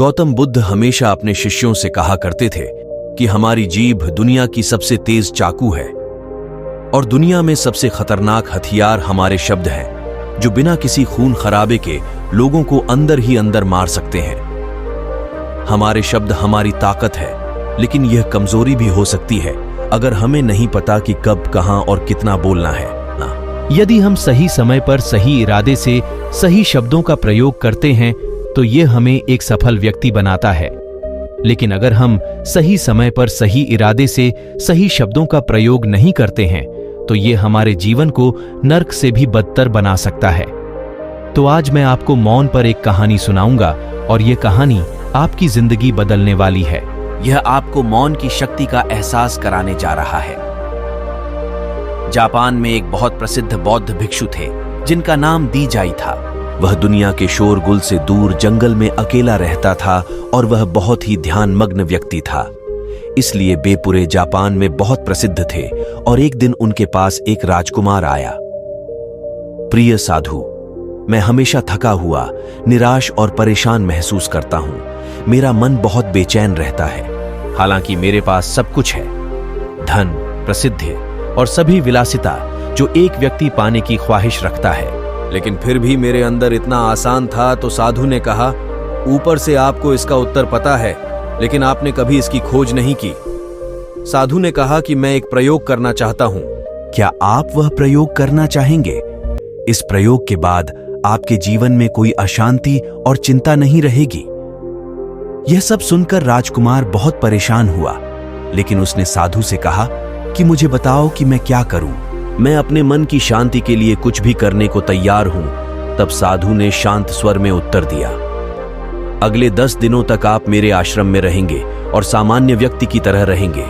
गौतम बुद्ध हमेशा अपने शिष्यों से कहा करते थे कि हमारी जीभ दुनिया की सबसे तेज चाकू है और दुनिया में सबसे खतरनाक हथियार हमारे शब्द हैं, जो बिना किसी खून खराबे के लोगों को अंदर ही अंदर मार सकते हैं। हमारे शब्द हमारी ताकत है, लेकिन यह कमजोरी भी हो सकती है अगर हमें नहीं पता कि कब, कहां और कितना बोलना है। यदि हम सही समय पर सही इरादे से सही शब्दों का प्रयोग करते हैं तो यह हमें एक सफल व्यक्ति बनाता है, लेकिन अगर हम सही समय पर सही इरादे से सही शब्दों का प्रयोग नहीं करते हैं तो यह हमारे जीवन को नर्क से भी बदतर बना सकता है। तो आज मैं आपको मौन पर एक कहानी सुनाऊंगा और यह कहानी आपकी जिंदगी बदलने वाली है। यह आपको मौन की शक्ति का एहसास कराने जा रहा है। जापान में एक बहुत प्रसिद्ध बौद्ध भिक्षु थे जिनका नाम दीजाई था। वह दुनिया के शोरगुल से दूर जंगल में अकेला रहता था और वह बहुत ही ध्यानमग्न व्यक्ति था, इसलिए वे पूरे जापान में बहुत प्रसिद्ध थे। और एक दिन उनके पास एक राजकुमार आया। प्रिय साधु, मैं हमेशा थका हुआ, निराश और परेशान महसूस करता हूं। मेरा मन बहुत बेचैन रहता है। हालांकि मेरे पास सब कुछ है, धन, प्रसिद्धि और सभी विलासिता जो एक व्यक्ति पाने की ख्वाहिश रखता है, लेकिन फिर भी मेरे अंदर इतना आसान था। तो साधु ने कहा, ऊपर से आपको इसका उत्तर पता है, लेकिन आपने कभी इसकी खोज नहीं की। साधु ने कहा कि मैं एक प्रयोग करना चाहता हूं। क्या आप वह प्रयोग करना चाहेंगे? इस प्रयोग के बाद आपके जीवन में कोई अशांति और चिंता नहीं रहेगी। यह सब सुनकर राजकुमार बहुत परेशान हुआ, लेकिन उसने साधु से कहा कि मुझे बताओ कि मैं क्या करूं। मैं अपने मन की शांति के लिए कुछ भी करने को तैयार हूं। तब साधु ने शांत स्वर में उत्तर दिया, अगले 10 दिनों तक आप मेरे आश्रम में रहेंगे और सामान्य व्यक्ति की तरह रहेंगे।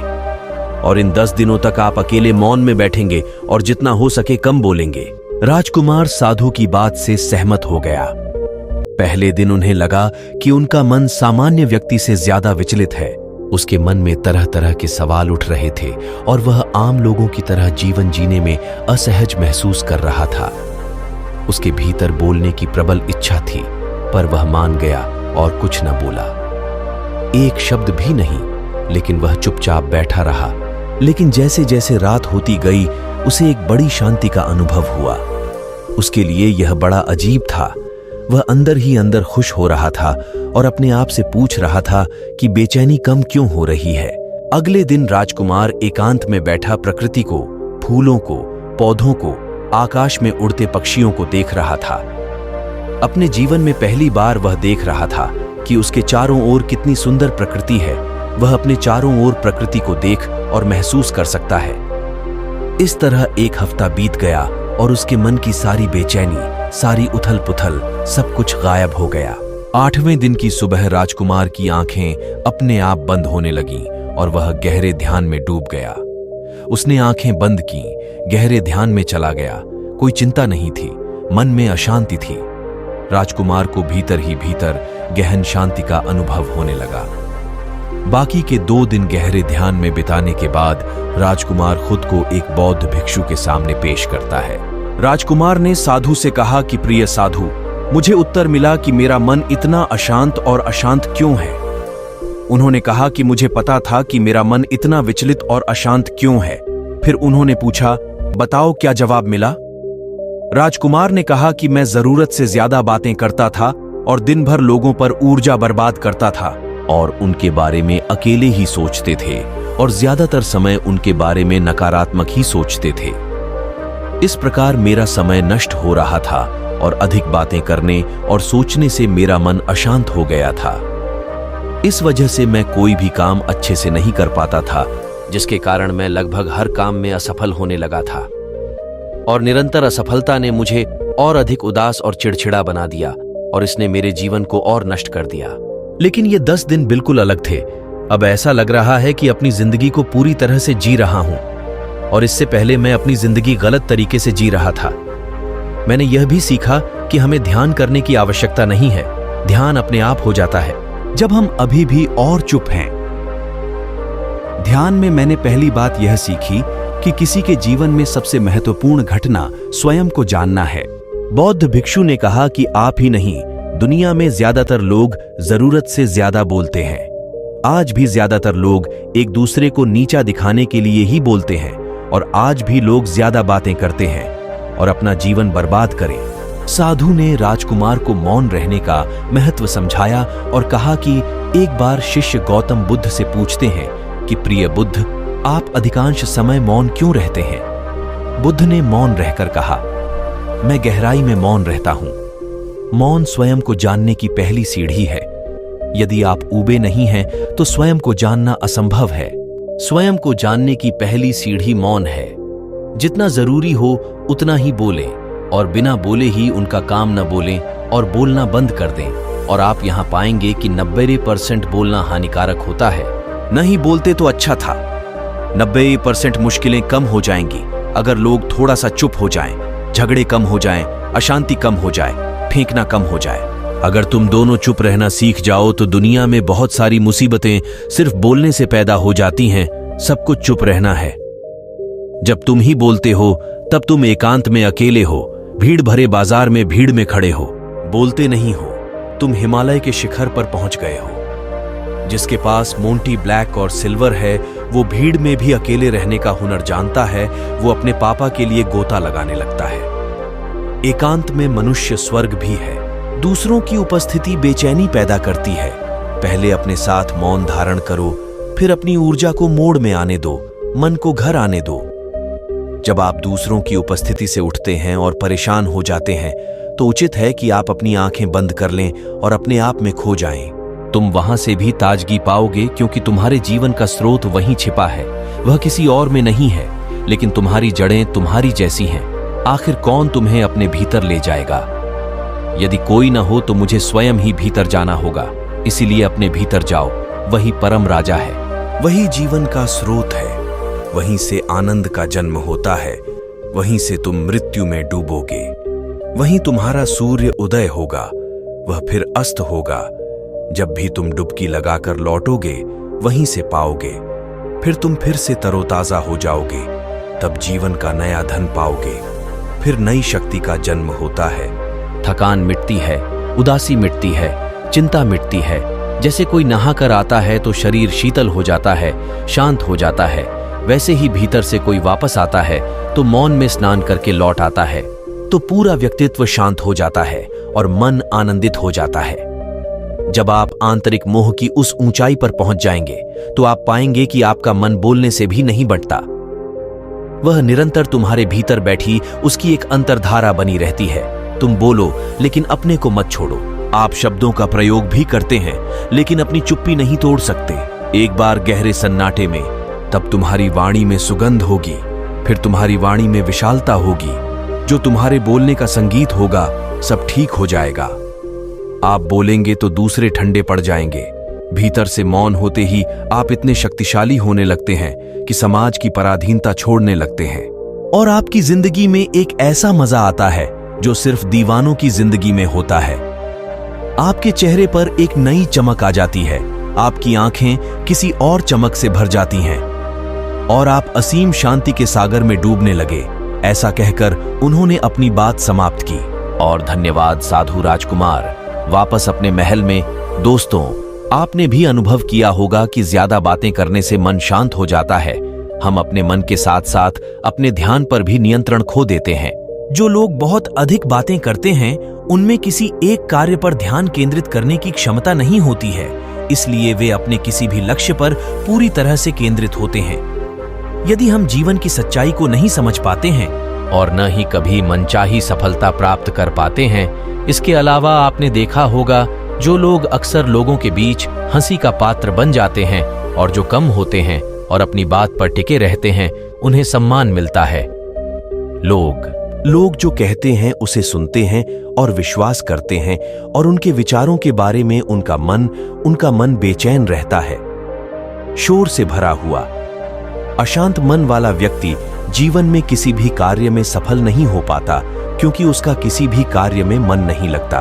और इन 10 दिनों तक आप अकेले मौन में बैठेंगे और जितना हो सके कम बोलेंगे। राजकुमार साधु की बात से सहमत हो गया। पहले दिन उन्हें लगा कि उनका मन सामान्य व्यक्ति से ज्यादा विचलित है। उसके मन में तरह तरह के सवाल उठ रहे थे और वह आम लोगों की तरह जीवन जीने में असहज महसूस कर रहा था। उसके भीतर बोलने की प्रबल इच्छा थी, पर वह मान गया और कुछ न बोला, एक शब्द भी नहीं। लेकिन वह चुपचाप बैठा रहा। लेकिन जैसे जैसे रात होती गई, उसे एक बड़ी शांति का अनुभव हुआ। उसके लिए यह बड़ा अजीब था। वह अंदर ही अंदर खुश हो रहा था और अपने आप से पूछ रहा था कि बेचैनी कम क्यों हो रही है। अगले दिन राजकुमार एकांत में बैठा प्रकृति को, फूलों को, पौधों को, आकाश में उड़ते पक्षियों को देख रहा था। अपने जीवन में पहली बार वह देख रहा था कि उसके चारों ओर कितनी सुंदर प्रकृति है। वह अपने चारों ओर प्रकृति को देख और महसूस कर सकता है। इस तरह एक हफ्ता बीत गया और उसके मन की सारी बेचैनी, सारी उथल पुथल, सब कुछ गायब हो गया। 8वें दिन की सुबह राजकुमार की आंखें अपने आप बंद होने लगीं और वह गहरे ध्यान में डूब गया। उसने आंखें बंद की, गहरे ध्यान में चला गया। कोई चिंता नहीं थी, मन में अशांति थी। राजकुमार को भीतर ही भीतर गहन शांति का अनुभव होने लगा। बाकी के 2 दिन गहरे ध्यान में बिताने के बाद राजकुमार खुद को एक बौद्ध भिक्षु के सामने पेश करता है। राजकुमार ने साधु से कहा कि प्रिय साधु, मुझे उत्तर मिला कि मेरा मन इतना अशांत और अशांत क्यों है। उन्होंने कहा कि मुझे पता था कि मेरा मन इतना विचलित और अशांत क्यों है। फिर उन्होंने पूछा, बताओ क्या जवाब मिला। राजकुमार ने कहा कि मैं जरूरत से ज्यादा बातें करता था और दिन भर लोगों पर ऊर्जा बर्बाद करता था और उनके बारे में अकेले ही सोचते थे और ज्यादातर समय उनके बारे में नकारात्मक ही सोचते थे। इस प्रकार मेरा समय नष्ट हो रहा था और अधिक बातें करने और सोचने से मेरा मन अशांत हो गया था। इस वजह से मैं कोई भी काम अच्छे से नहीं कर पाता था, जिसके कारण मैं लगभग हर काम में असफल होने लगा था। और निरंतर असफलता ने मुझे और अधिक उदास और चिड़चिड़ा बना दिया और इसने मेरे जीवन को और नष्ट कर दिया। लेकिन ये 10 दिन बिल्कुल अलग थे। अब ऐसा लग रहा है कि अपनी जिंदगी को पूरी तरह से जी रहा हूं और इससे पहले मैं अपनी जिंदगी गलत तरीके से जी रहा था। मैंने यह भी सीखा कि हमें ध्यान करने की आवश्यकता नहीं है, ध्यान अपने आप हो जाता है जब हम अभी भी और चुप हैं। ध्यान में मैंने पहली बात यह सीखी कि किसी के जीवन में सबसे महत्वपूर्ण घटना स्वयं को जानना है। बौद्ध भिक्षु ने कहा कि आप ही नहीं, दुनिया में ज्यादातर लोग जरूरत से ज्यादा बोलते हैं। आज भी ज्यादातर लोग एक दूसरे को नीचा दिखाने के लिए ही बोलते हैं और आज भी लोग ज्यादा बातें करते हैं और अपना जीवन बर्बाद करें। साधु ने राजकुमार को मौन रहने का महत्व समझाया और कहा कि एक बार शिष्य गौतम बुद्ध से पूछते हैं कि प्रिय बुद्ध, आप अधिकांश समय मौन क्यों रहते हैं? बुद्ध ने मौन रहकर कहा, मैं गहराई में मौन रहता हूं। मौन स्वयं को जानने की पहली सीढ़ी है। यदि आप ऊबे नहीं हैं तो स्वयं को जानना असंभव है। स्वयं को जानने की पहली सीढ़ी मौन है। जितना जरूरी हो उतना ही बोलें और बिना बोले ही उनका काम न बोलें और बोलना बंद कर दें, और आप यहां पाएंगे कि 90% बोलना हानिकारक होता है। नहीं बोलते तो अच्छा था। 90% मुश्किलें कम हो जाएंगी अगर लोग थोड़ा सा चुप हो जाएं, झगड़े कम हो जाएं, अशांति कम हो जाए, फेंकना कम हो जाए। अगर तुम दोनों चुप रहना सीख जाओ तो दुनिया में बहुत सारी मुसीबतें सिर्फ बोलने से पैदा हो जाती हैं। सब कुछ चुप रहना है। जब तुम ही बोलते हो तब तुम एकांत में अकेले हो, भीड़ भरे बाजार में भीड़ में खड़े हो, बोलते नहीं हो। तुम हिमालय के शिखर पर पहुंच गए हो। जिसके पास मोंटी ब्लैक और सिल्वर है वो भीड़ में भी अकेले रहने का हुनर जानता है। वो अपने पापा के लिए गोता लगाने लगता है। एकांत में मनुष्य स्वर्ग भी है। दूसरों की उपस्थिति बेचैनी पैदा करती है। पहले अपने साथ मौन धारण करो, फिर अपनी ऊर्जा को मोड़ में आने दो, मन को घर आने दो। जब आप दूसरों की उपस्थिति से उठते हैं और परेशान हो जाते हैं तो उचित है कि आप अपनी आंखें बंद कर लें और अपने आप में खो जाएं। तुम वहां से भी ताजगी पाओगे क्योंकि तुम्हारे जीवन का स्रोत वहीं छिपा है। वह किसी और में नहीं है, लेकिन तुम्हारी जड़ें तुम्हारी जैसी हैं। आखिर कौन तुम्हें अपने भीतर ले जाएगा? यदि कोई ना हो तो मुझे स्वयं ही भीतर जाना होगा। इसीलिए अपने भीतर जाओ। वही परम राजा है, वही जीवन का स्रोत है। वहीं से आनंद का जन्म होता है। वहीं से तुम मृत्यु में डूबोगे। वहीं तुम्हारा सूर्य उदय होगा, वह फिर अस्त होगा। जब भी तुम डुबकी लगाकर लौटोगे वहीं से पाओगे। फिर तुम फिर से तरोताजा हो जाओगे। तब जीवन का नया धन पाओगे। फिर नई शक्ति का जन्म होता है। थकान मिटती है, उदासी मिटती है, चिंता मिटती है। जैसे कोई नहाकर आता है तो शरीर शीतल हो जाता है, शांत हो जाता है, वैसे ही भीतर से कोई वापस आता है तो मौन में स्नान करके लौट आता है तो पूरा व्यक्तित्व शांत हो जाता है और मन आनंदित हो जाता है। जब आप आंतरिक मोह की उस ऊंचाई पर पहुंच जाएंगे तो आप पाएंगे कि आपका मन बोलने से भी नहीं बढ़ता। वह निरंतर तुम्हारे भीतर बैठी उसकी एक अंतर्धारा बनी रहती है। तुम बोलो लेकिन अपने को मत छोड़ो। आप शब्दों का प्रयोग भी करते हैं लेकिन अपनी चुप्पी नहीं तोड़ सकते। एक बार गहरे सन्नाटे में, तब तुम्हारी वाणी में सुगंध होगी, फिर तुम्हारी वाणी में विशालता होगी। जो तुम्हारे बोलने का संगीत होगा सब ठीक हो जाएगा। आप बोलेंगे तो दूसरे ठंडे पड़ जाएंगे। भीतर से मौन होते ही आप इतने शक्तिशाली होने लगते हैं कि समाज की पराधीनता छोड़ने लगते हैं और आपकी जिंदगी में एक ऐसा मजा आता है जो सिर्फ दीवानों की जिंदगी में होता है। आपके चेहरे पर एक नई चमक आ जाती है। आपकी आंखें किसी और चमक से भर जाती हैं और आप असीम शांति के सागर में डूबने लगे। ऐसा कहकर उन्होंने अपनी बात समाप्त की। और धन्यवाद साधु राजकुमार। वापस अपने महल में। दोस्तों, आपने भी अनुभव किया होगा कि ज्यादा बातें करने से मन शांत हो जाता है। हम अपने मन के साथ साथ अपने ध्यान पर भी नियंत्रण खो देते हैं। जो लोग बहुत अधिक बातें करते हैं उनमें किसी एक कार्य पर ध्यान केंद्रित करने की क्षमता नहीं होती है, इसलिए वे अपने किसी भी लक्ष्य पर पूरी तरह से केंद्रित होते हैं। यदि हम जीवन की सच्चाई को नहीं समझ पाते हैं और न ही कभी मनचाही सफलता प्राप्त कर पाते हैं, इसके अलावा आपने देखा होगा जो लोग अक्सर लोगों के बीच हंसी का पात्र बन जाते हैं और जो कम होते हैं और अपनी बात पर टिके रहते हैं उन्हें सम्मान मिलता है। लोग जो कहते हैं उसे सुनते हैं और विश्वास करते हैं और उनके विचारों के बारे में उनका मन बेचैन रहता है। शोर से भरा हुआ अशांत मन वाला व्यक्ति जीवन में किसी भी कार्य में सफल नहीं हो पाता क्योंकि उसका किसी भी कार्य में मन नहीं लगता।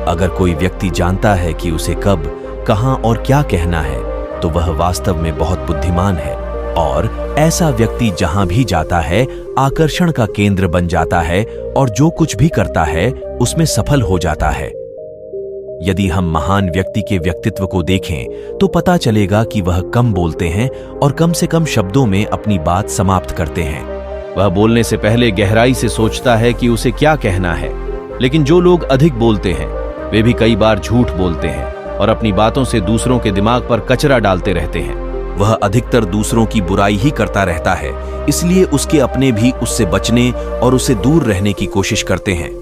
अगर कोई व्यक्ति जानता है कि उसे कब, कहां और क्या कहना है तो वह वास्तव में बहुत बुद्धिमान है और ऐसा व्यक्ति जहां भी जाता है आकर्षण का केंद्र बन जाता है और जो कुछ भी करता है उसमें सफल हो जाता है। यदि हम महान व्यक्ति के व्यक्तित्व को देखें तो पता चलेगा कि वह कम बोलते हैं और कम से कम शब्दों में अपनी बात समाप्त करते हैं। वह बोलने से पहले गहराई से सोचता है कि उसे क्या कहना है। लेकिन जो लोग अधिक बोलते हैं वे भी कई बार झूठ बोलते हैं और अपनी बातों से दूसरों के दिमाग पर कचरा डालते रहते हैं। वह अधिकतर दूसरों की बुराई ही करता रहता है, इसलिए उसके अपने भी उससे बचने और उससे दूर रहने की कोशिश करते हैं।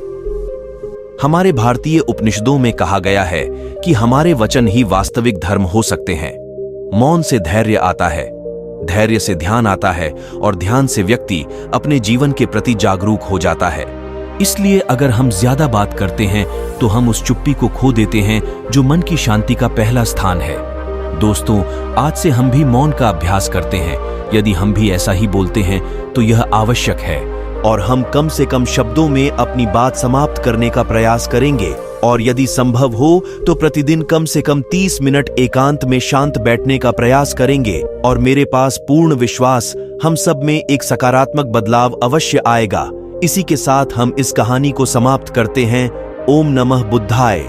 हमारे भारतीय उपनिषदों में कहा गया है कि हमारे वचन ही वास्तविक धर्म हो सकते हैं। मौन से धैर्य आता है, धैर्य से ध्यान आता है और ध्यान से व्यक्ति अपने जीवन के प्रति जागरूक हो जाता है। इसलिए अगर हम ज्यादा बात करते हैं तो हम उस चुप्पी को खो देते हैं जो मन की शांति का पहला स्थान है। दोस्तों, आज से हम भी मौन का अभ्यास करते हैं। यदि हम भी ऐसा ही बोलते हैं तो यह आवश्यक है और हम कम से कम शब्दों में अपनी बात समाप्त करने का प्रयास करेंगे और यदि संभव हो तो प्रतिदिन कम से कम 30 मिनट एकांत में शांत बैठने का प्रयास करेंगे और मेरे पास पूर्ण विश्वास हम सब में एक सकारात्मक बदलाव अवश्य आएगा। इसी के साथ हम इस कहानी को समाप्त करते हैं। ओम नमः बुद्धाय।